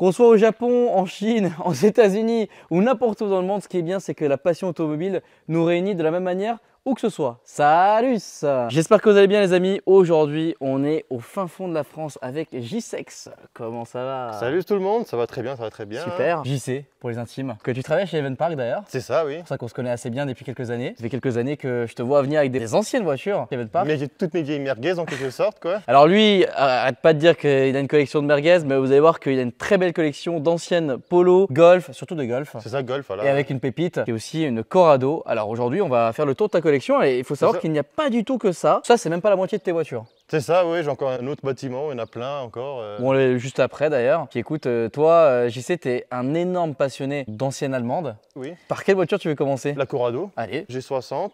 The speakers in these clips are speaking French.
Qu'on soit au Japon, en Chine, aux États-Unis ou n'importe où dans le monde, ce qui est bien, c'est que la passion automobile nous réunit de la même manière où que ce soit. Salut! J'espère que vous allez bien les amis. Aujourd'hui, on est au fin fond de la France avec JSEX. Comment ça va? Salut tout le monde, ça va très bien, ça va très bien. Super. Hein. JC pour les intimes. Que tu travailles chez Event Park d'ailleurs. C'est ça, oui. C'est pour ça qu'on se connaît assez bien depuis quelques années. Ça fait quelques années que je te vois venir avec des anciennes voitures chez Event Park. Mais j'ai toutes mes vieilles merguez en quelque sorte, quoi. Alors lui, arrête pas de dire qu'il a une collection de merguez, mais vous allez voir qu'il a une très belle collection d'anciennes Polo, Golf, surtout de Golf. C'est ça, Golf, voilà. Et avec une pépite qui est aussi une Corrado. Alors aujourd'hui, on va faire le tour de ta collection et il faut savoir qu'il n'y a pas du tout que ça. Ça, c'est même pas la moitié de tes voitures. C'est ça, oui, j'ai encore un autre bâtiment, il y en a plein encore. Bon, on est juste après d'ailleurs. Puis écoute, toi, JC, t'es un énorme passionné d'anciennes allemandes. Oui. Par quelle voiture tu veux commencer? La Corrado. Allez. G60.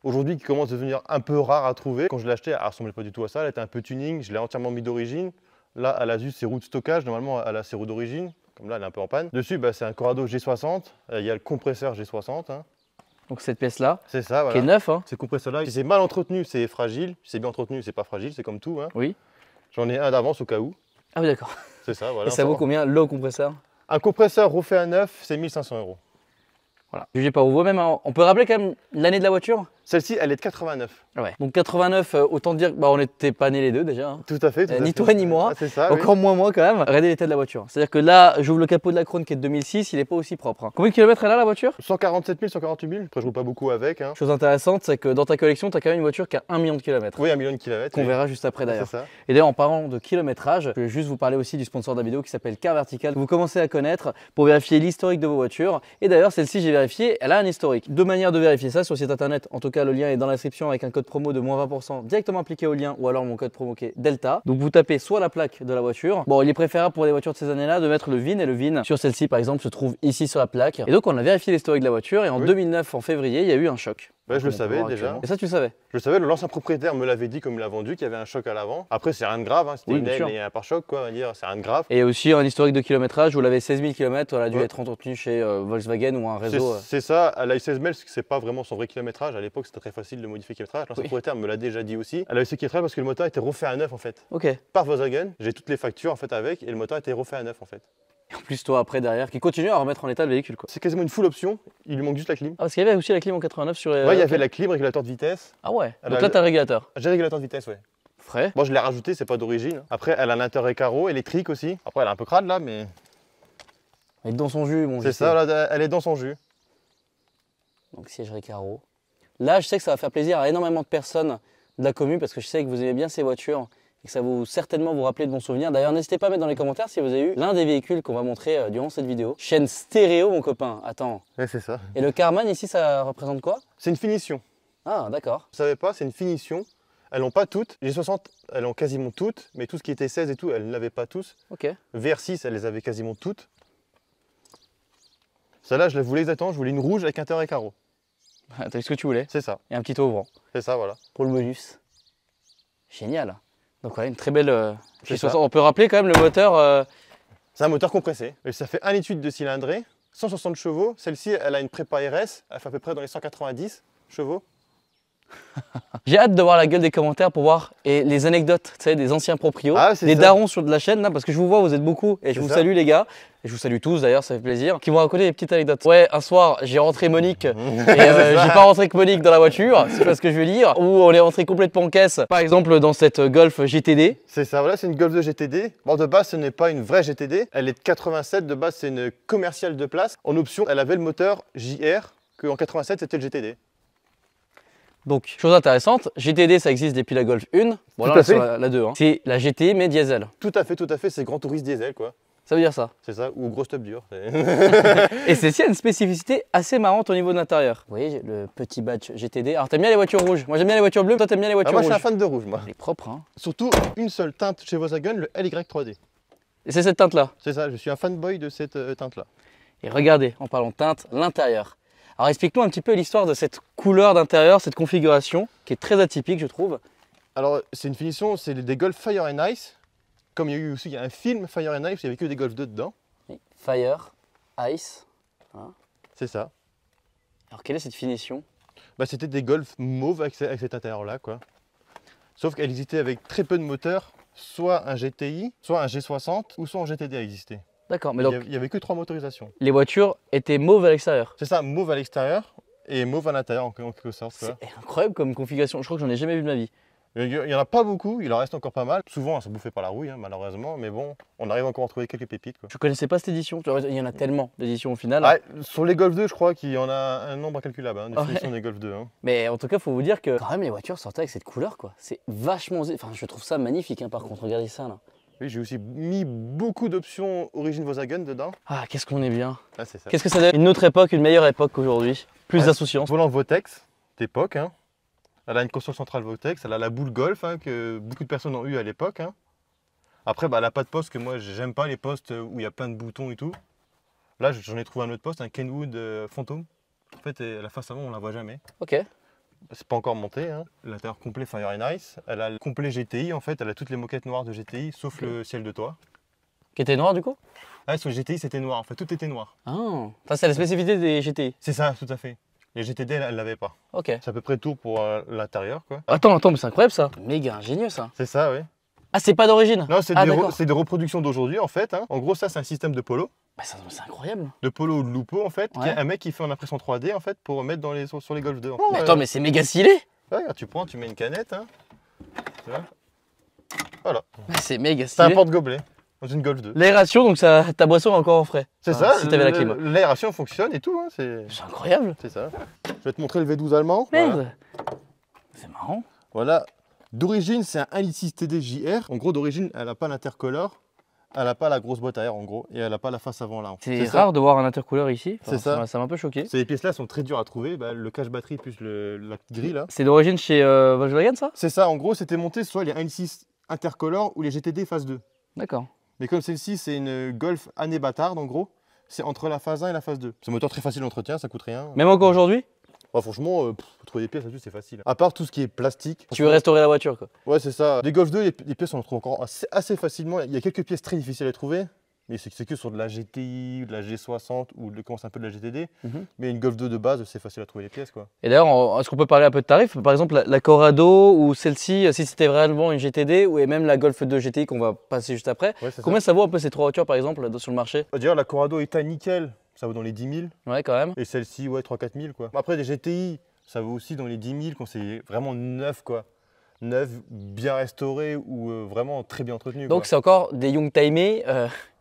Aujourd'hui, qui commence à devenir un peu rare à trouver. Quand je l'ai acheté, elle ne ressemblait pas du tout à ça. Elle était un peu tuning, je l'ai entièrement mis d'origine. Là, elle a juste ses roues de stockage. Normalement, elle a ses roues d'origine. Comme là, elle est un peu en panne. Dessus, c'est un Corrado G60. Il y a le compresseur G60. Hein. Donc cette pièce-là, C'est ça, voilà. qui est neuf. Hein. Ces compresseurs-là, si c'est mal entretenu, c'est fragile. Si c'est bien entretenu, c'est pas fragile, c'est comme tout. Hein. Oui. J'en ai un d'avance au cas où. Ah oui, d'accord. C'est ça, voilà. Et ça vaut combien le compresseur? Un compresseur refait à neuf, c'est 1500 €. Voilà. Jugez par vous-même. Hein. On peut rappeler quand même l'année de la voiture? Celle-ci, elle est de 89. Ouais. Donc 89, autant dire que on n'était pas nés les deux déjà. Hein. Tout à fait. Ni toi ni moi. Ah, c'est ça. Encore moins moi quand même. Regardez l'état de la voiture. C'est-à-dire que là, j'ouvre le capot de la Krone qui est de 2006, il n'est pas aussi propre. Hein. Combien de kilomètres elle a la voiture? 147 000, 148 000. Après, je roule pas beaucoup avec. Hein. Chose intéressante, c'est que dans ta collection, tu as quand même une voiture qui a 1 million de kilomètres. Oui, 1 million de kilomètres. Qu'on verra juste après d'ailleurs. C'est ça. Et d'ailleurs, en parlant de kilométrage, je vais juste vous parler aussi du sponsor de la vidéo qui s'appelle Car Vertical, que vous commencez à connaître pour vérifier l'historique de vos voitures. Et d'ailleurs, celle-ci, j'ai vérifié, elle a un historique. Deux manières de vérifier ça sur le site internet. En tout cas, le lien est dans la description avec un code promo de moins 20% directement appliqué au lien ou alors mon code promo qui est Delta. Donc vous tapez soit la plaque de la voiture. Bon, il est préférable pour les voitures de ces années-là de mettre le VIN et le VIN sur celle-ci par exemple se trouve ici sur la plaque. Et donc on a vérifié l'historique de la voiture et en 2009, en février, il y a eu un choc. Ouais, je le savais déjà. Et ça, tu le savais? Je le savais, l'ancien propriétaire me l'avait dit comme il l'a vendu, qu'il y avait un choc à l'avant. Après, c'est rien de grave, hein. C'était une aile et un pare-choc, quoi, on va dire, c'est rien de grave. Et aussi un historique de kilométrage, vous l'avez 16 000 km, elle a dû être entretenue chez Volkswagen ou un réseau. C'est ça, elle a eu 16 000, parce que c'est pas vraiment son vrai kilométrage. À l'époque, c'était très facile de modifier le kilométrage. L'ancien propriétaire me l'a déjà dit aussi. Elle a eu ce kilométrage parce que le moteur était refait à neuf en fait. Ok. Par Volkswagen, j'ai toutes les factures en fait avec, et le moteur était refait à neuf en fait. Et en plus, toi, après, derrière, qui continue à remettre en état le véhicule. C'est quasiment une full option, il lui manque juste la clim. Ah, parce qu'il y avait aussi la clim en 89 sur. Ouais, il y avait la clim, régulateur de vitesse. Ah ouais. Donc là, t'as le régulateur. J'ai le régulateur de vitesse, ouais. Frais. Moi, je l'ai rajouté, c'est pas d'origine. Après, elle a l'intérieur carreau, électrique aussi. Après, elle est un peu crade là, mais. Elle est dans son jus, mon. C'est ça, là, elle est dans son jus. Donc siège récaro. Là, je sais que ça va faire plaisir à énormément de personnes de la commune parce que je sais que vous aimez bien ces voitures et que ça va certainement vous rappeler de bons souvenirs. D'ailleurs, n'hésitez pas à mettre dans les commentaires si vous avez eu l'un des véhicules qu'on va montrer durant cette vidéo. Chaîne stéréo, mon copain. Attends. Ouais, c'est ça. Et le Carman ici, ça représente quoi? C'est une finition. Ah, d'accord. Vous savez pas, c'est une finition. Elles n'ont pas toutes. Les 60, elles ont quasiment toutes, mais tout ce qui était 16 et tout, elles ne l'avaient pas tous. Ok. VR6, elles les avaient quasiment toutes. Celle-là, je la voulais exactement, je voulais une rouge avec intérieur et carreau. T'as eu ce que tu voulais. C'est ça. Et un petit toit ouvrant. C'est ça, voilà. Pour le bonus. Génial. Donc voilà, une très belle G60. On peut rappeler quand même le moteur. C'est un moteur compressé. Et ça fait 1,8 litre de cylindrée, 160 chevaux. Celle-ci, elle a une prépa RS, elle fait à peu près dans les 190 chevaux. J'ai hâte de voir la gueule des commentaires pour voir et les anecdotes, tu sais, des anciens proprios, des darons sur de la chaîne, là, parce que je vous vois, vous êtes beaucoup et je vous salue les gars. Et je vous salue tous d'ailleurs, ça fait plaisir. Qui vont raconter des petites anecdotes. Ouais, un soir, j'ai rentré Monique et j'ai pas rentré que Monique dans la voiture, c'est pas ce que je veux dire. Ou on est rentré complètement en caisse, par exemple dans cette Golf GTD. C'est ça, voilà, c'est une Golf de GTD. Bon, de base, ce n'est pas une vraie GTD. Elle est de 87, de base, c'est une commerciale de place. En option, elle avait le moteur JR, qu'en 87, c'était le GTD. Donc, chose intéressante, GTD ça existe depuis la Golf 1, bon là on est sur la 2, hein. C'est la GT mais diesel. Tout à fait, c'est Grand Tourisme diesel quoi. Ça veut dire ça? C'est ça, ou gros stop dur. Et celle-ci a une spécificité assez marrante au niveau de l'intérieur. Vous voyez le petit badge GTD. Alors t'aimes bien les voitures rouges, moi j'aime bien les voitures bleues, toi t'aimes bien les voitures rouges. Moi je suis un fan de rouge moi. Elle est propre hein. Surtout une seule teinte chez Volkswagen, le LY3D. Et c'est cette teinte là? C'est ça, je suis un fanboy de cette teinte là. Et regardez, en parlant de teinte, l'intérieur. Alors explique-nous un petit peu l'histoire de cette couleur d'intérieur, cette configuration qui est très atypique je trouve. Alors c'est une finition, c'est des Golf Fire and Ice. Comme il y a eu aussi il y a un film Fire and Ice, il n'y avait que des Golf 2 dedans. Fire, Ice. Hein. C'est ça. Alors quelle est cette finition? C'était des Golf mauve avec cet intérieur là quoi. Sauf qu'elle existait avec très peu de moteurs, soit un GTI, soit un G60 ou soit un GTD a existé. D'accord, mais Il donc n'y avait que 3 motorisations. les voitures étaient mauves à l'extérieur. C'est ça, mauve à l'extérieur et mauve à l'intérieur en quelque sorte. tu vois. C'est incroyable comme configuration, je crois que j'en ai jamais vu de ma vie. Il n'y en a pas beaucoup, il en reste encore pas mal. Souvent, elles sont bouffées par la rouille, hein, malheureusement, mais bon, on arrive encore à trouver quelques pépites. Quoi. Je connaissais pas cette édition, il y en a tellement d'éditions au final. Ah, sur les Golf 2, je crois qu'il y en a un nombre incalculable, hein, Ah ouais. définition des Golf 2. Hein. Mais en tout cas, faut vous dire que quand même les voitures sortaient avec cette couleur quoi. C'est vachement osé. Enfin, je trouve ça magnifique hein, par contre, regardez ça là. Oui, j'ai aussi mis beaucoup d'options origine Volkswagen dedans. Ah, qu'est-ce qu'on est bien. Ah, c'est ça. Qu'est-ce que ça donne? Une autre époque, une meilleure époque qu'aujourd'hui. Plus Ouais. d'insouciance. Volant Votex d'époque. Hein. Elle a une console centrale Votex, elle a la boule Golf hein, que beaucoup de personnes ont eu à l'époque. Hein. Après, bah, elle n'a pas de poste que moi, j'aime pas les postes où il y a plein de boutons et tout. Là, j'en ai trouvé un autre poste, un Kenwood Phantom. En fait, la face avant, on la voit jamais. Ok. C'est pas encore monté. Hein. L'intérieur complet Fire and Ice. Elle a le complet GTI en fait. Elle a toutes les moquettes noires de GTI sauf le ciel de toit. Qui était noir du coup? Ah, sur le GTI c'était noir. En fait, tout était noir. Ah, ça c'est la spécificité des GTI. C'est ça, tout à fait. Les GTD, elle l'avait pas. Ok. C'est à peu près tout pour l'intérieur quoi. Attends, mais c'est incroyable ça. Méga ingénieux ça. C'est ça, oui. Ah, c'est pas d'origine? Non, c'est Ah, des, d'accord. c'est des reproductions d'aujourd'hui en fait. Hein. En gros, ça c'est un système de polo. Bah, c'est incroyable. De polo ou de Lupo en fait. Ouais. Qui est un mec qui fait en impression 3D en fait pour mettre sur les Golf 2. Mais attends, mais c'est méga stylé. Ouais, regarde, tu prends, tu mets une canette. Hein. Tu vois. Voilà. C'est méga C'est un stylé. porte-gobelet dans une Golf 2. L'aération, donc ça, ta boisson est encore en frais. C'est Enfin, ça, Si t'avais la clim. l'aération fonctionne et tout. Hein, c'est incroyable. ça. Je vais te montrer le V12 allemand. Voilà. Merde. C'est marrant. Voilà. D'origine, c'est un 1.6 TD JR. En gros, d'origine, elle n'a pas l'intercolor. Elle n'a pas la grosse boîte à air, en gros. Et elle n'a pas la face avant, là. C'est ça. rare de voir un intercooleur ici. C'est ça. Ça m'a un peu choqué. Ces pièces-là sont très dures à trouver. Bah, le cache batterie plus la petite grille, là. C'est d'origine chez Volkswagen ça? C'est ça, en gros, c'était monté soit les 1.6 intercolor ou les GTD phase 2. D'accord. Mais comme celle-ci, c'est une Golf année bâtarde, en gros. C'est entre la phase 1 et la phase 2. C'est un moteur très facile d'entretien, ça coûte rien. Même encore aujourd'hui? Bah, franchement, pour trouver des pièces là-dessus, c'est facile. À part tout ce qui est plastique. Tu veux restaurer la voiture quoi. Ouais, c'est ça. Les Golf 2, les pièces, on en trouve encore assez facilement. Il y a quelques pièces très difficiles à trouver, mais c'est que sur de la GTI, de la G60 ou un peu de la GTD. Mais une Golf 2 de base, c'est facile à trouver les pièces, quoi. Et d'ailleurs, est-ce qu'on peut parler un peu de tarifs? Par exemple, la Corrado ou celle-ci, si c'était vraiment une GTD, ou et même la Golf 2 GTI qu'on va passer juste après, Ouais, c'est combien ça vaut un peu ces trois voitures par exemple sur le marché? ça. D'ailleurs, la Corrado est à nickel, ça vaut dans les 10 000. Ouais, quand même. Et celle-ci, ouais, 3-4 000, quoi. Après, des GTI, ça vaut aussi dans les 10 000 quand c'est vraiment neuf, quoi. Neuf, bien restauré ou vraiment très bien entretenu. Donc quoi. c'est encore des Young Timés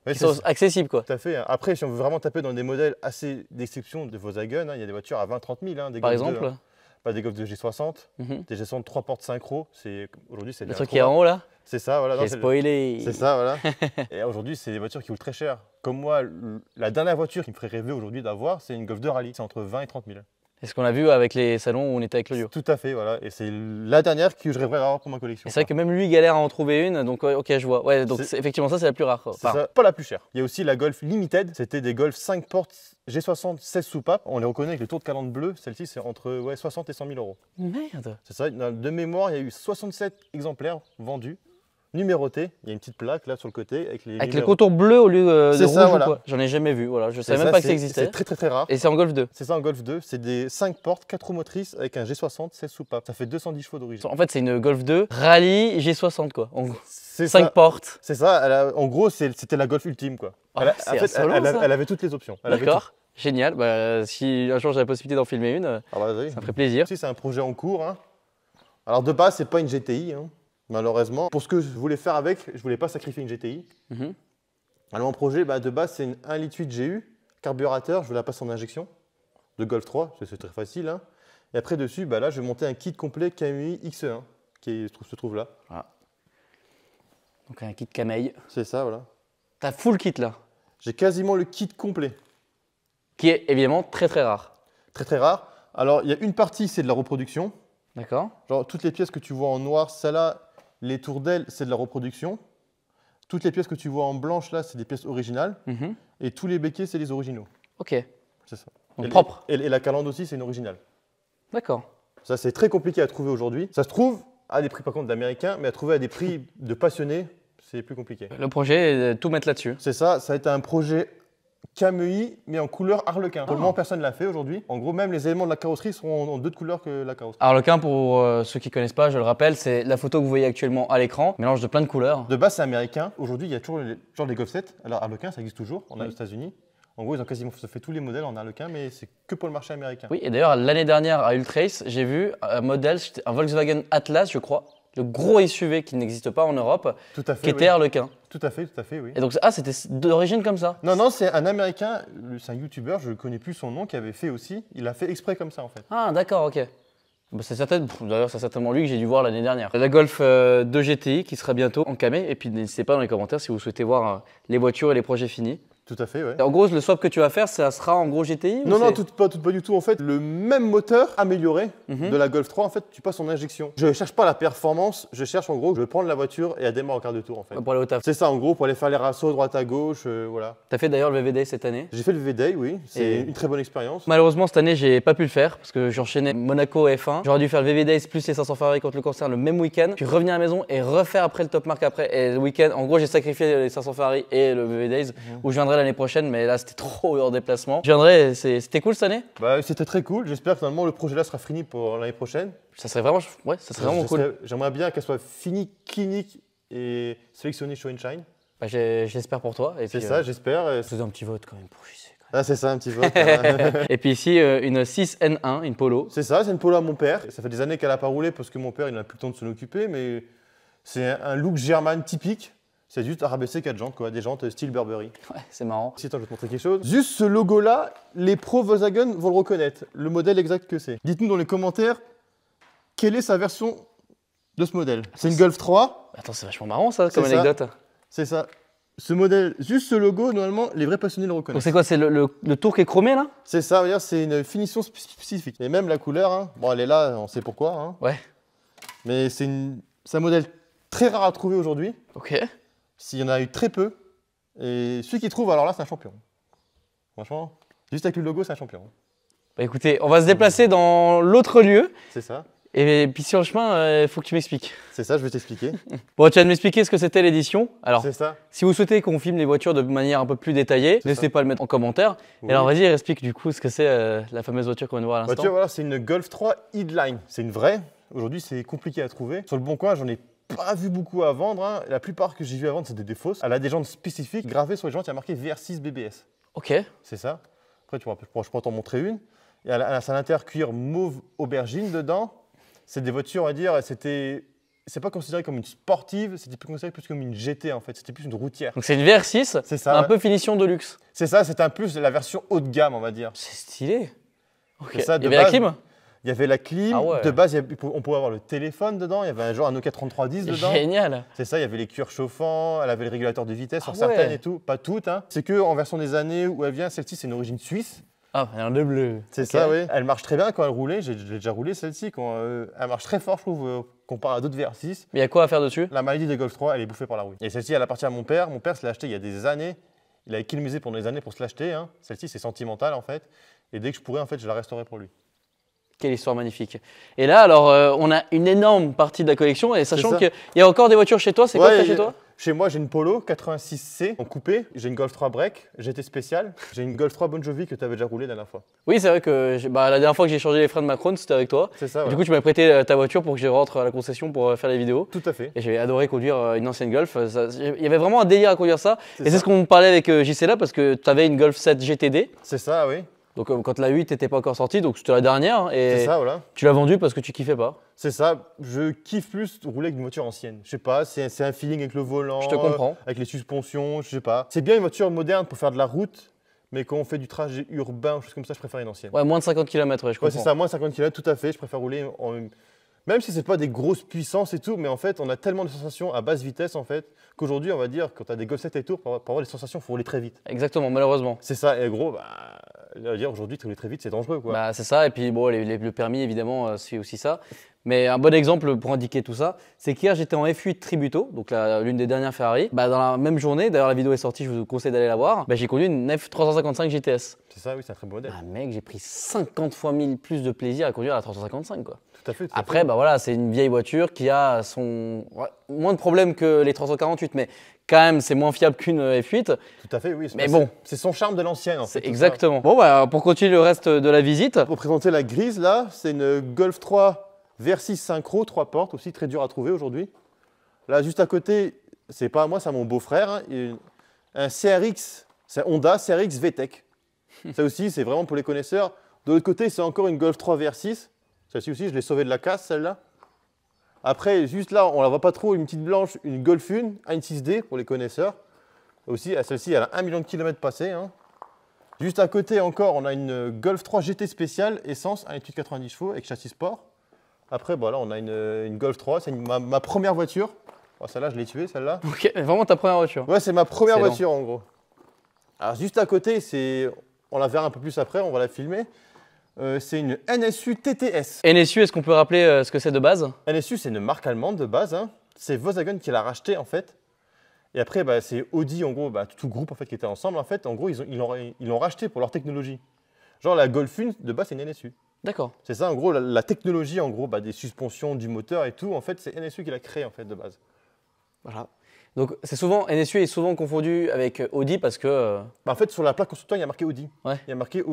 Ouais, qui sont accessibles quoi. tout à fait. Après, si on veut vraiment taper dans des modèles assez d'exception de Volkswagen, hein, il y a des voitures à 20-30 000. Hein, des Par Golf 2, exemple, hein. Pas des Golf de G60, mhm. des G60 3 portes synchro. Aujourd'hui, c'est Le truc qui est en haut là, C'est ça, voilà. non, j'ai c'est le- spoilé. C'est ça, voilà. Et aujourd'hui, c'est des voitures qui coûtent très cher. Comme moi, la dernière voiture qui me ferait rêver aujourd'hui d'avoir, c'est une Golf 2 Rallye. C'est entre 20 et 30 000. C'est ce qu'on a vu avec les salons où on était avec Claudio. Tout à fait, voilà. Et c'est la dernière que je rêverais d'avoir pour ma collection. Et c'est vrai que même lui il galère à en trouver une, donc ouais, ok je vois. Ouais, donc C'est- effectivement ça c'est la plus rare. Quoi. C'est ça, pas la plus chère. Il y a aussi la Golf Limited. C'était des Golf 5 portes G60 16 soupapes. On les reconnaît avec le tour de calandre bleu. Celle-ci, c'est entre 60 et 100 000 euros. Merde. C'est ça. De mémoire, il y a eu 67 exemplaires vendus, numérotés. Il y a une petite plaque là sur le côté avec les Avec le numéros. contour bleu au lieu de C'est rouge ça, ou voilà. quoi. J'en ai jamais vu, voilà. Je Et savais ça, même pas que ça c'est existait. très très très rare. Et c'est en Golf 2. C'est ça en Golf 2. C'est des 5 portes, 4 roues motrices avec un G60 16 soupapes. Ça fait 210 chevaux d'origine. En fait c'est une Golf 2 Rallye G60 quoi. En gros. C'est 5 ça. portes. C'est ça. En gros, c'était la Golf ultime quoi. Ah, En fait, insolent, ça. elle avait toutes les options. Elle avait D'accord. Génial. Bah, si un jour j'ai la possibilité d'en filmer une, tout. Ah, bah, vas-y. ça me ferait plaisir. Si, c'est un projet en cours. Hein. Alors de base, c'est pas une GTI, hein, malheureusement. Pour ce que je voulais faire avec, je voulais pas sacrifier une GTI. Mhm. Alors mon projet, de base, c'est une 1,8 litre GU, carburateur, je veux la passer en injection, de Golf 3, c'est très facile. Hein. Et après dessus, là, je vais monter un kit complet KMI XE1, se trouve là. Donc un kit Camei. C'est ça, voilà. T'as full kit là. J'ai quasiment le kit complet, Qui est évidemment très très rare. très très rare. Alors il y a une partie, c'est de la reproduction. D'accord. Genre toutes les pièces que tu vois en noir, celle-là, les tourdelles, c'est de la reproduction. Toutes les pièces que tu vois en blanche, là, c'est des pièces originales. Mhm. Et tous les béquets, c'est les originaux. Ok. C'est ça. Donc Et- propre. Et la calandre aussi, c'est une originale. D'accord. Ça, c'est très compliqué à trouver aujourd'hui. Ça se trouve à des prix, par contre, d'américains, mais à trouver à des prix de passionnés, c'est plus compliqué. Le projet est de tout mettre là-dessus. C'est ça, ça a été un projet Camei, mais en couleur Harlequin. Pour le moment, personne ne l'a fait aujourd'hui. En gros, même les éléments de la carrosserie seront en d'autres couleurs que la carrosserie. Harlequin, pour ceux qui ne connaissent pas, je le rappelle, c'est la photo que vous voyez actuellement à l'écran, mélange de plein de couleurs. De base, c'est américain. Aujourd'hui, il y a toujours genre les Golf 7. Alors, Harlequin, ça existe toujours. On a aux États-Unis. En gros, ils ont quasiment fait tous les modèles en Harlequin, mais c'est que pour le marché américain. Oui, et d'ailleurs, l'année dernière à Ultrace, j'ai vu un modèle, un Volkswagen Atlas, je crois, le gros SUV qui n'existe pas en Europe, Tout à fait, qui était Harlequin. tout à fait, oui. Et donc, c'était d'origine comme ça? Non, c'est un américain, c'est un youtubeur, je ne connais plus son nom, qui avait fait aussi. Il a fait exprès comme ça, en fait. Ah, d'accord, ok. Bah, d'ailleurs, c'est certainement lui que j'ai dû voir l'année dernière. La Golf 2 GTI qui sera bientôt en camé. Et puis n'hésitez pas dans les commentaires si vous souhaitez voir les voitures et les projets finis. Tout à fait, ouais. En gros, le swap que tu vas faire, ça sera en gros GTI? Non, pas du tout. En fait, le même moteur amélioré de la Golf 3, en fait, tu passes en injection. Je ne cherche pas la performance, je cherche en gros, je vais prendre la voiture et elle démarre au quart de tour, en fait. Pour aller au taf. C'est ça, en gros, pour aller faire les rassos droite à gauche, voilà. Tu as fait d'ailleurs le VVD cette année? J'ai fait le V-Day, oui. C'est une très bonne expérience. Malheureusement, cette année, j'ai pas pu le faire parce que j'enchaînais Monaco F1. J'aurais dû faire le VVD plus les 500 Ferrari contre le Corsair le même week-end, puis revenir à la maison et refaire après le Top Marque après. Et le week-end, en gros, j'ai sacrifié les 500 Ferrari et le VVD où je viendrai l'année prochaine, mais là, c'était trop hors déplacement. Je viendrai, c'était cool cette année? Bah, c'était très cool. J'espère que normalement le projet là sera fini pour l'année prochaine. Ça serait vraiment, ouais, ça serait vraiment cool. J'aimerais bien qu'elle soit finie, clinique et sélectionnée show and shine. Bah, j'espère pour toi. C'est ça, j'espère. C'est un petit vote quand même pour JC. Ah, c'est ça, un petit vote. Et puis ici, une 6N1, une Polo. C'est ça, c'est une Polo à mon père. Ça fait des années qu'elle n'a pas roulé parce que mon père il n'a plus le temps de s'en occuper, mais c'est un look German typique. C'est juste rabaisser 4 jantes, quoi, des jantes style Burberry. Ouais, c'est marrant. Si, attends, je vais te montrer quelque chose. Juste ce logo-là, les pros Volkswagen vont le reconnaître, le modèle exact que c'est. Dites-nous dans les commentaires quelle est sa version de ce modèle. C'est une Golf 3. Attends, c'est vachement marrant ça comme anecdote. C'est ça. Ce modèle, juste ce logo, normalement, les vrais passionnés le reconnaissent. Donc c'est quoi, c'est le tour qui est chromé là? C'est ça, regarde, c'est une finition spécifique. Et même la couleur, hein, bon, elle est là, on sait pourquoi. Hein. Ouais. Mais c'est un modèle très rare à trouver aujourd'hui. Ok. S'il y en a eu très peu. Et celui qui trouve, alors là, c'est un champion. Franchement, juste avec le logo, c'est un champion. Bah écoutez, on va se déplacer dans l'autre lieu. C'est ça. Et puis sur le chemin, il faut que tu m'expliques. C'est ça, je vais t'expliquer. Bon, tu vas m'expliquer ce que c'était l'édition. Alors, c'est ça. Si vous souhaitez qu'on filme les voitures de manière un peu plus détaillée, n'hésitez pas à le mettre en commentaire. Oui. Et alors, vas-y, explique du coup ce que c'est la fameuse voiture qu'on vient de voir à l'instant. Voiture, voilà, c'est une Golf 3 Headline. C'est une vraie. Aujourd'hui, c'est compliqué à trouver. Sur le bon coin, j'en ai pas vu beaucoup à vendre. Hein. La plupart que j'ai vu à vendre, c'était des fausses. Elle a des jantes spécifiques. Gravées sur les jantes, il y a marqué VR6 BBS. Ok. C'est ça. Après, je pourrais t'en montrer une. Et elle a un intérieur mauve aubergine dedans. C'est des voitures, on va dire, c'est pas considéré comme une sportive, c'était considéré plus comme une GT en fait, c'était plus une routière. Donc c'est une VR6, c'est ça, un peu finition de luxe. C'est ça, c'est un peu la version haut de gamme, on va dire. C'est stylé. Ok. Ça, il y avait la clim? Il y avait la clim. Ah ouais. De base, on pouvait avoir le téléphone dedans, il y avait un Nokia 3310 dedans. Génial. C'est ça, il y avait les cuirs chauffants, elle avait le régulateur de vitesse sur certaines et tout, pas toutes. Hein. C'est que en version des années où elle vient, celle-ci c'est une origine suisse. Ah, il y a un bleu. C'est ça, oui. Elle marche très bien quand elle roulait. J'ai déjà roulé celle-ci. Elle marche très fort, je trouve, comparé à d'autres VR6. Mais il y a quoi à faire dessus? La maladie des Golf 3, elle est bouffée par la rouille. Et celle-ci, elle appartient à mon père. Mon père se l'a acheté il y a des années. Il a économisé pendant des années pour se l'acheter. Hein. Celle-ci, c'est sentimental en fait. Et dès que je pourrais, en fait, je la restaurerai pour lui. Quelle histoire magnifique. Et là, alors, on a une énorme partie de la collection. Et sachant qu'il y a encore des voitures chez toi, c'est quoi que tu as chez toi? Chez moi, j'ai une Polo 86C en coupé, j'ai une Golf 3 Break, GT spécial, j'ai une Golf 3 Bon Jovi que tu avais déjà roulé la dernière fois. Oui, c'est vrai que la dernière fois que j'ai changé les freins de Macron, c'était avec toi. C'est ça. Du coup, tu m'as prêté ta voiture pour que je rentre à la concession pour faire les vidéos. Tout à fait. Et j'ai adoré conduire une ancienne Golf. Il y avait vraiment un délire à conduire ça. Et c'est ce qu'on parlait avec JC là parce que tu avais une Golf 7 GTD. C'est ça, oui. Donc quand la 8 n'était pas encore sortie, donc c'était la dernière. Et c'est ça, voilà. Tu l'as vendue parce que tu kiffais pas. C'est ça, je kiffe plus rouler avec une voiture ancienne. Je sais pas, c'est un feeling avec le volant. Je te comprends. Avec les suspensions, je sais pas. C'est bien une voiture moderne pour faire de la route, mais quand on fait du trajet urbain ou choses comme ça, je préfère une ancienne. Ouais, moins de 50 km, ouais, je comprends. Ouais, c'est ça, moins de 50 km, tout à fait. Je préfère rouler même si c'est pas des grosses puissances et tout, mais en fait, on a tellement de sensations à basse vitesse en fait, qu'aujourd'hui, on va dire, quand tu as des Golf 7 et tout, pour avoir des sensations, il faut rouler très vite. Exactement, malheureusement. C'est ça, et gros, dire aujourd'hui, rouler très vite, c'est dangereux quoi. Bah, c'est ça, et puis bon, le permis évidemment, c'est aussi ça. Mais un bon exemple pour indiquer tout ça, c'est qu'hier j'étais en F8 Tributo, donc l'une des dernières Ferrari. Bah, dans la même journée, d'ailleurs la vidéo est sortie, je vous conseille d'aller la voir. Bah, j'ai conduit une F355 GTS. C'est ça, oui, c'est un très beau modèle. Ah mec, j'ai pris 50 fois 1000 plus de plaisir à conduire la 355 quoi. Tout à fait. Après, bah voilà, c'est une vieille voiture qui a son moins de problèmes que les 348, mais quand même c'est moins fiable qu'une F8. Tout à fait, oui. Mais bon, c'est son charme de l'ancienne en fait. c'est exactement. Bon bah pour continuer le reste de la visite. Pour présenter la grise là, c'est une Golf 3 V6 synchro, 3 portes, aussi très dur à trouver aujourd'hui. Là, juste à côté, c'est pas à moi, c'est à mon beau-frère, hein, un CRX, c'est Honda CRX VTEC. Ça aussi, c'est vraiment pour les connaisseurs. De l'autre côté, c'est encore une Golf 3 VR6. Celle-ci aussi, je l'ai sauvée de la casse, celle-là. Après, juste là, on la voit pas trop, une petite blanche, une Golf 1 6D pour les connaisseurs. Aussi, celle-ci, elle a 1 million de kilomètres passés. Hein. Juste à côté encore, on a une Golf 3 GT spéciale, essence, 1,90 chevaux avec châssis sport. Après, bon, là, on a une Golf 3, c'est ma première voiture. Oh, celle-là, je l'ai tuée, celle-là. Ok, vraiment ta première voiture. Ouais, c'est ma première voiture, en gros. Alors, juste à côté, on la verra un peu plus après, on va la filmer. C'est une NSU TTS. NSU, est-ce qu'on peut rappeler ce que c'est de base? NSU, c'est une marque allemande de base. Hein. C'est Volkswagen qui l'a racheté, en fait. Et après, bah, c'est Audi, en gros, bah, tout le groupe en fait, qui était ensemble. En fait, en gros, ils l'ont racheté pour leur technologie. Genre, la Golf 1, de base, c'est une NSU. D'accord. C'est ça, en gros, la technologie, en gros, bah, des suspensions, du moteur et tout, en fait, c'est NSU qui l'a créé, en fait, de base. Voilà. Donc, c'est souvent, NSU est souvent confondu avec Audi parce que… Bah, en fait, sur la plaque constructeur, il y a marqué Audi. Ouais. Il y a marqué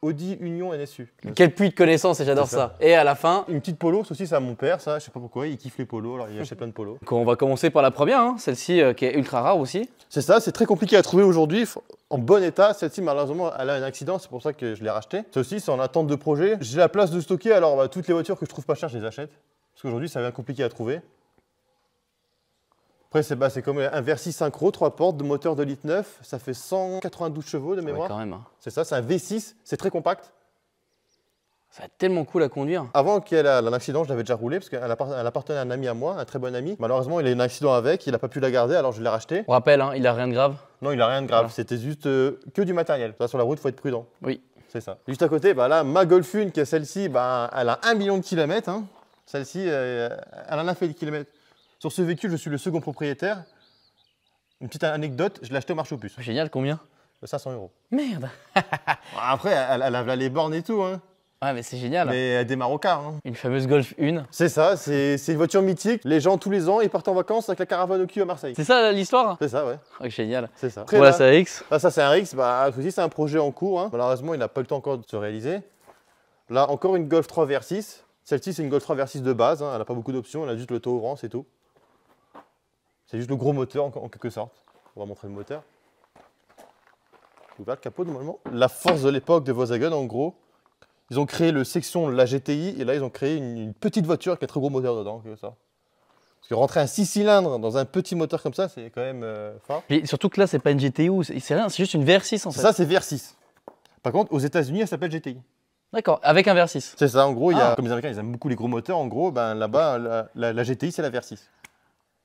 Audi Union NSU. Quel puits de connaissances, et j'adore ça. Et à la fin… Une petite polo, ça aussi, c'est à mon père, ça, je sais pas pourquoi, il kiffe les polos, alors il achète plein de polos. Donc, on va commencer par la première, hein, celle-ci qui est ultra rare aussi. C'est ça, c'est très compliqué à trouver aujourd'hui, en bon état. Celle-ci, malheureusement, elle a un accident, c'est pour ça que je l'ai rachetée. Ça aussi, c'est en attente de projet. J'ai la place de stocker, alors bah, toutes les voitures que je trouve pas chères, je les achète. Parce qu'aujourd'hui, ça devient compliqué à trouver. Après, c'est comme un V6 synchro, 3 portes, de moteur de litre 9. Ça fait 192 chevaux de mémoire. Ouais, quand même. Hein. C'est ça, c'est un V6, c'est très compact. Ça va être tellement cool à conduire. Avant qu'elle ait un accident, je l'avais déjà roulé parce qu'elle appartenait à un ami à moi, un très bon ami. Malheureusement, il a eu un accident avec, il n'a pas pu la garder, alors je l'ai racheté. On rappelle, hein, il a rien de grave. Non, il n'a rien de grave, Voilà. C'était juste que du matériel. Là, sur la route, il faut être prudent. Oui. C'est ça. Juste à côté, bah, là, ma Golf 1, qui est celle-ci, bah, elle a 1 million de kilomètres. Hein. Celle-ci, elle en a fait des kilomètres. Sur ce véhicule, je suis le second propriétaire. Une petite anecdote, je l'ai acheté au marché aux puces. Génial, combien? 500 €. Merde. Après, elle a les bornes et tout. Hein. Ouais, mais c'est génial. Mais elle démarre au quart. Hein. Une fameuse Golf 1. C'est ça, c'est une voiture mythique. Les gens, tous les ans, ils partent en vacances avec la caravane au cul à Marseille. C'est ça l'histoire? C'est ça, ouais. Oh, génial. C'est ça. Après, Voilà, là, c'est X. là, ça, c'est un RX. Bah, aussi, c'est un projet en cours. Hein. Malheureusement, il n'a pas eu le temps encore de se réaliser. Là, encore une Golf 3 VR6. Celle-ci, c'est une Golf 3 VR6 de base. Hein. Elle n'a pas beaucoup d'options. Elle a juste le taux ouvrant, c'est tout. C'est juste le gros moteur, en quelque sorte. On va montrer le moteur. J'ai ouvert le capot, normalement. La force de l'époque de Volkswagen, en gros, ils ont créé le section la GTI. Et là, ils ont créé une petite voiture avec un très gros moteur dedans, en quelque sorte. Parce que rentrer un 6 cylindres dans un petit moteur comme ça, c'est quand même fort. Et surtout que là, c'est pas une GTI, c'est rien, c'est juste une VR6 en fait. Ça, c'est VR6. Par contre, aux États-Unis, elle s'appelle GTI. D'accord, avec un VR6. C'est ça, en gros, Ah. comme les Américains, ils aiment beaucoup les gros moteurs, en gros, ben, là-bas, la GTI, c'est la VR6.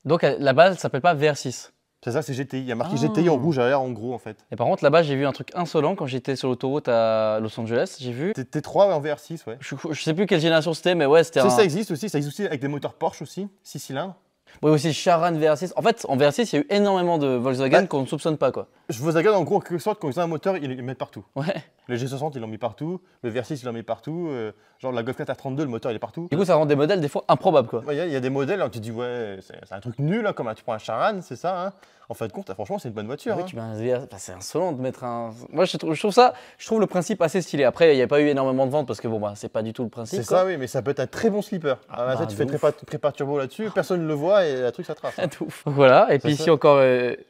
Donc là-bas, ça s'appelle pas VR6. C'est ça, c'est GTI. Il y a marqué Ah. GTI en rouge à l'air, en gros, en fait. Et par contre, là-bas, j'ai vu un truc insolent quand j'étais sur l'autoroute à Los Angeles. J'ai vu. T3 en VR6, ouais. Je sais plus quelle génération c'était, mais ouais, c'était un. Ça existe aussi avec des moteurs Porsche aussi, 6 cylindres. Oui, aussi Charan VR6. En fait, en VR6, il y a eu énormément de Volkswagen Ouais. qu'on ne soupçonne pas, quoi. Volkswagen, en gros, en quelque sorte, quand ils ont un moteur, ils le mettent partout. Ouais. Le G60, ils l'ont mis partout. Le VR6, ils l'ont mis partout. Genre la Golf 4 R32, le moteur, il est partout. Du coup, ça rend des modèles des fois improbables, quoi. Il y a des modèles, hein, tu te dis, ouais, c'est un truc nul, hein, comme tu prends un Charan, c'est ça. Hein. En fin de compte, franchement, c'est une bonne voiture. Oui, Hein. tu mets un VR. Enfin, c'est insolent de mettre un. Moi, je trouve le principe assez stylé. Après, il n'y a pas eu énormément de ventes parce que bon, bah, c'est pas du tout le principe. C'est quoi. ça, oui, mais ça peut être un très bon slipper. Alors, là, bah, tu de fais prépa turbo là-dessus, personne ne le voit et le truc, ça trace. De ouf. Voilà, et puis ça. ici encore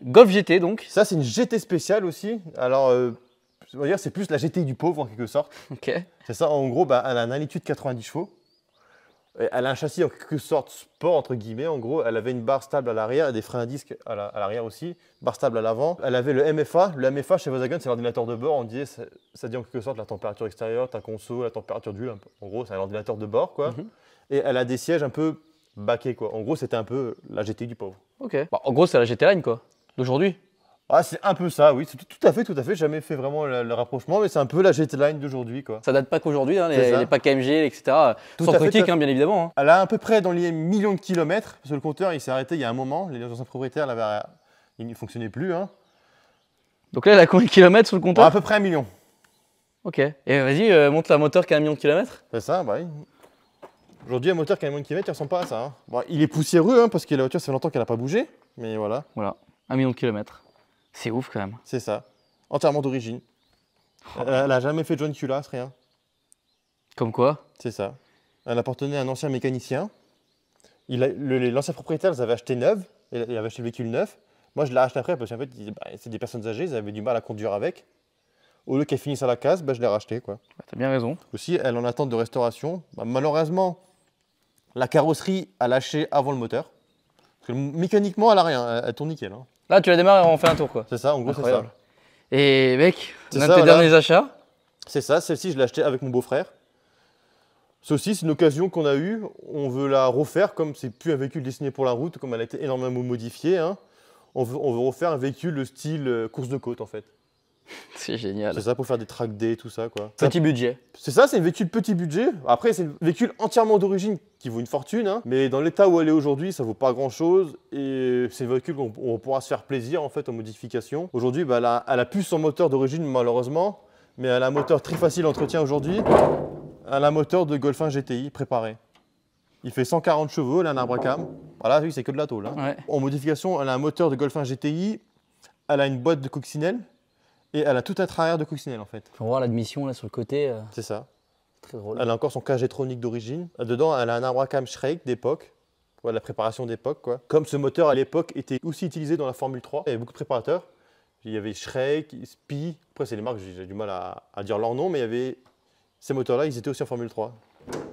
Golf GT donc. Ça, c'est une GT spéciale aussi. Alors, on va dire, c'est plus la GTI du pauvre en quelque sorte. Ok. C'est ça, en gros, bah, elle a un 1,8 litre de 90 chevaux. Et elle a un châssis en quelque sorte sport, entre guillemets. En gros, elle avait une barre stable à l'arrière et des freins à disque à l'arrière aussi. Barre stable à l'avant. Elle avait le MFA. Le MFA chez Volkswagen, c'est l'ordinateur de bord. On disait, ça dit en quelque sorte la température extérieure, ta conso, la température d'huile. En gros, c'est un ordinateur de bord, quoi. Et elle a des sièges un peu baqués, quoi. En gros, c'était un peu la GTI du pauvre. Ok. Bah, en gros, c'est la GT Line quoi. D'aujourd'hui. Ah, c'est un peu ça, oui, c'est tout à fait, j'ai jamais fait vraiment le rapprochement, mais c'est un peu la GT-Line d'aujourd'hui, quoi. Ça date pas qu'aujourd'hui, hein, C'est ça. les packs AMG, etc. Sans critique, hein, bien évidemment. Hein. Elle a à peu près dans les millions de kilomètres, parce que le compteur il s'est arrêté il y a un moment, les anciens propriétaires il ne fonctionnait plus. Hein. Donc là, elle a combien de kilomètres sur le compteur? À peu près 1 million. Ok, et vas-y, monte la moteur qui a 1 million de kilomètres. C'est ça, bah oui. Aujourd'hui, un moteur qui a 1 million de kilomètres, il ressemble pas à ça. Hein. Bon, il est poussiéreux, hein, parce que la voiture, ça fait longtemps qu'elle n'a pas bougé, mais voilà. Voilà, 1 million de kilomètres. C'est ouf quand même. C'est ça, entièrement d'origine. Elle n'a jamais fait de joint de culasse, rien. Comme quoi? C'est ça. Elle appartenait à un ancien mécanicien. L'ancien propriétaire les avait acheté neuves, il avait acheté le véhicule neuf. Moi, je l'ai acheté après parce qu'en fait, c'est des personnes âgées, ils avaient du mal à conduire avec. Au lieu qu'elle finisse à la case, je l'ai racheté. Bah, t'as bien raison. Aussi, elle est en attente de restauration. Bah, malheureusement, la carrosserie a lâché avant le moteur. Parce que mécaniquement, elle n'a rien, elle tourne nickel. Hein. Là, tu la démarres et on fait un tour, quoi. C'est ça, en gros, c'est ça. Et mec, l'un de tes derniers achats? C'est ça, celle-ci, je l'ai achetée avec mon beau-frère. Ceci, c'est une occasion qu'on a eue. On veut la refaire, comme c'est plus un véhicule destiné pour la route, comme elle a été énormément modifiée. Hein. On veut refaire un véhicule de style course de côte, en fait. C'est génial. C'est ça, pour faire des track day, tout ça, quoi. Petit budget. C'est ça, c'est un véhicule petit budget. Après, c'est un véhicule entièrement d'origine qui vaut une fortune. Hein. Mais dans l'état où elle est aujourd'hui, ça vaut pas grand-chose. Et c'est un véhicule où on pourra se faire plaisir, en fait, en modification. Aujourd'hui, bah, elle a plus son moteur d'origine, malheureusement. Mais elle a un moteur très facile d'entretien aujourd'hui. Elle a un moteur de Golf 1 GTI préparé. Il fait 140 chevaux, elle a un arbre à cam. Voilà, oui, c'est que de la tôle. Hein. Ouais. En modification, elle a un moteur de Golf 1 GTI. Elle a une boîte de coccinelle. Et elle a tout un travers de coccinelle en fait. Faut voir l'admission là sur le côté. C'est ça. Très drôle. Elle a encore son cage électronique d'origine. Dedans, elle a un arbre à cam Shrek d'époque. Ouais, la préparation d'époque quoi. Comme ce moteur à l'époque était aussi utilisé dans la Formule 3, il y avait beaucoup de préparateurs. Il y avait Shrek, Spi. Après, c'est les marques, j'ai du mal à dire leur nom, mais il y avait ces moteurs-là, ils étaient aussi en Formule 3.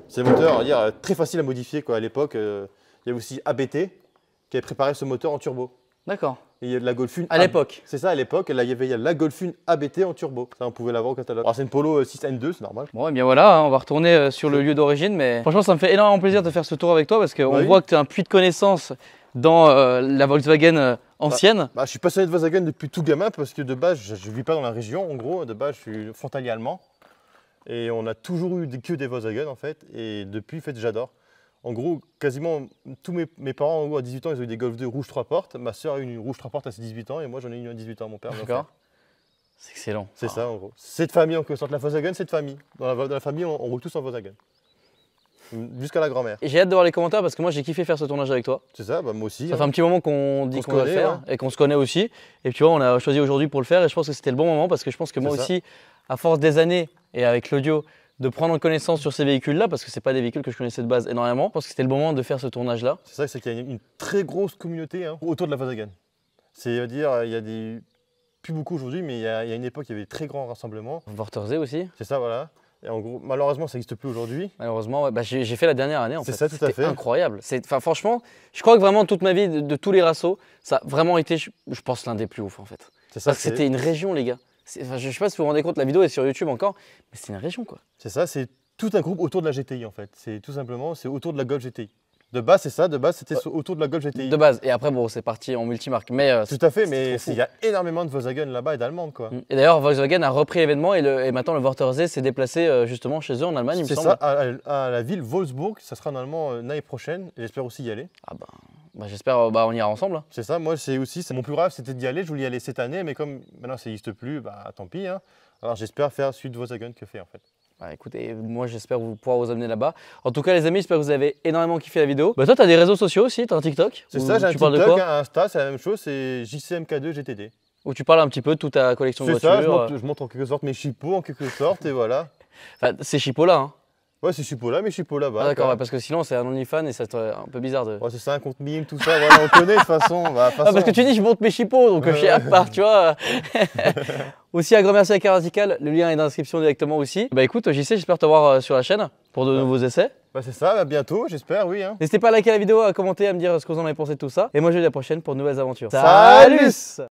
C'est des moteurs, on va dire, très faciles à modifier quoi. À l'époque, il y avait aussi ABT qui avait préparé ce moteur en turbo. D'accord. Et il y a de la Golf 1 à l'époque. C'est ça, à l'époque. Là, il y a la Golf 1 ABT en turbo. Ça, on pouvait l'avoir au catalogue. Alors, c'est une Polo 6N2, c'est normal. Bon, et bien voilà, hein, on va retourner sur le lieu d'origine. Mais franchement, ça me fait énormément plaisir de faire ce tour avec toi parce qu'on voit que tu as un puits de connaissances dans la Volkswagen ancienne. Je suis passionné de Volkswagen depuis tout gamin parce que de base, je ne vis pas dans la région. En gros, de base, je suis frontalier allemand. Et on a toujours eu que des Volkswagen en fait. Et depuis, en fait, j'adore. En gros, quasiment tous mes parents, en gros, à 18 ans, ils ont eu des Golf 2 rouge 3 portes. Ma soeur a eu une rouge 3 portes à ses 18 ans et moi, j'en ai eu une à 18 ans, mon père. D'accord. C'est excellent. C'est ça, en gros. Cette famille, en quelque sorte, la Volkswagen, cette famille. Dans la famille, on roule tous en Volkswagen. Jusqu'à la grand-mère. Et j'ai hâte de voir les commentaires parce que moi, j'ai kiffé faire ce tournage avec toi. C'est ça, bah moi aussi. Ça fait un petit moment qu'on dit qu'on va le faire et qu'on se connaît aussi. Et puis, tu vois, on a choisi aujourd'hui pour le faire et je pense que c'était le bon moment parce que je pense que moi aussi, à force des années et avec l'audio, de prendre connaissance sur ces véhicules-là, parce que ce n'est pas des véhicules que je connaissais de base énormément. Je pense que c'était le bon moment de faire ce tournage-là. C'est ça, c'est qu'il y a une très grosse communauté autour de la Volkswagen. C'est-à-dire, il y a des... plus beaucoup aujourd'hui, mais il y a une époque, il y avait des très grands rassemblements. Vortersee aussi. C'est ça, voilà. Et en gros, malheureusement, ça n'existe plus aujourd'hui. Malheureusement, ouais. Bah, j'ai fait la dernière année en fait. C'est ça, tout à fait. C'était incroyable. Franchement, je crois que vraiment toute ma vie, de tous les rassos, ça a vraiment été, je pense, l'un des plus ouf en fait. C'est ça. Parce que c'était une région, les gars. Je sais pas si vous vous rendez compte, la vidéo est sur YouTube encore, mais c'est une région quoi. C'est ça, c'est tout un groupe autour de la GTI en fait. C'est tout simplement, c'est autour de la Golf GTI. De base, c'est ça, de base, c'était autour de la Golf GTI. De base, et après, bon, c'est parti en multimarque. Mais, tout à fait, mais il y a énormément de Volkswagen là-bas et d'Allemandes quoi. Et d'ailleurs, Volkswagen a repris l'événement et maintenant le Vortersee s'est déplacé justement chez eux en Allemagne, il me semble. C'est ça, à la ville Wolfsburg, ça sera normalement l'année prochaine, et j'espère aussi y aller. Ah bah j'espère, on ira ensemble. Hein. C'est ça, moi c'est aussi, mon plus rêve c'était d'y aller, je voulais y aller cette année, mais comme maintenant ça n'existe plus, bah tant pis. Hein. Alors j'espère faire celui de Volkswagen que fait en fait. Bah, écoutez, moi j'espère pouvoir vous amener là-bas. En tout cas les amis, j'espère que vous avez énormément kiffé la vidéo. Bah toi t'as des réseaux sociaux aussi, t'as un TikTok? C'est ça, j'ai un TikTok, un Insta, c'est la même chose, c'est JCMK2 GTD. Où tu parles un petit peu de toute ta collection de voitures. C'est ça, je montre en quelque sorte mes chipots en quelque sorte et voilà. Enfin, ces chipots là hein. Ouais, ces chipots là, mes chipots là-bas. Ah d'accord, ouais, parce que sinon c'est un OnlyFans et ça serait un peu bizarre de... Ouais, c'est ça, un compte mime, tout ça, voilà, on connaît de toute façon. Bah, Ah, parce que tu dis je monte mes chipots, donc je sais à part, tu vois. Aussi un grand merci à Car Vertical, le lien est dans la description directement aussi. Bah écoute JC, j'espère te voir sur la chaîne pour de nouveaux essais. Bah c'est ça, à bientôt, j'espère, oui. Hein. N'hésitez pas à liker la vidéo, à commenter, à me dire ce que vous en avez pensé de tout ça. Et moi je vous dis à la prochaine pour de nouvelles aventures. Salut.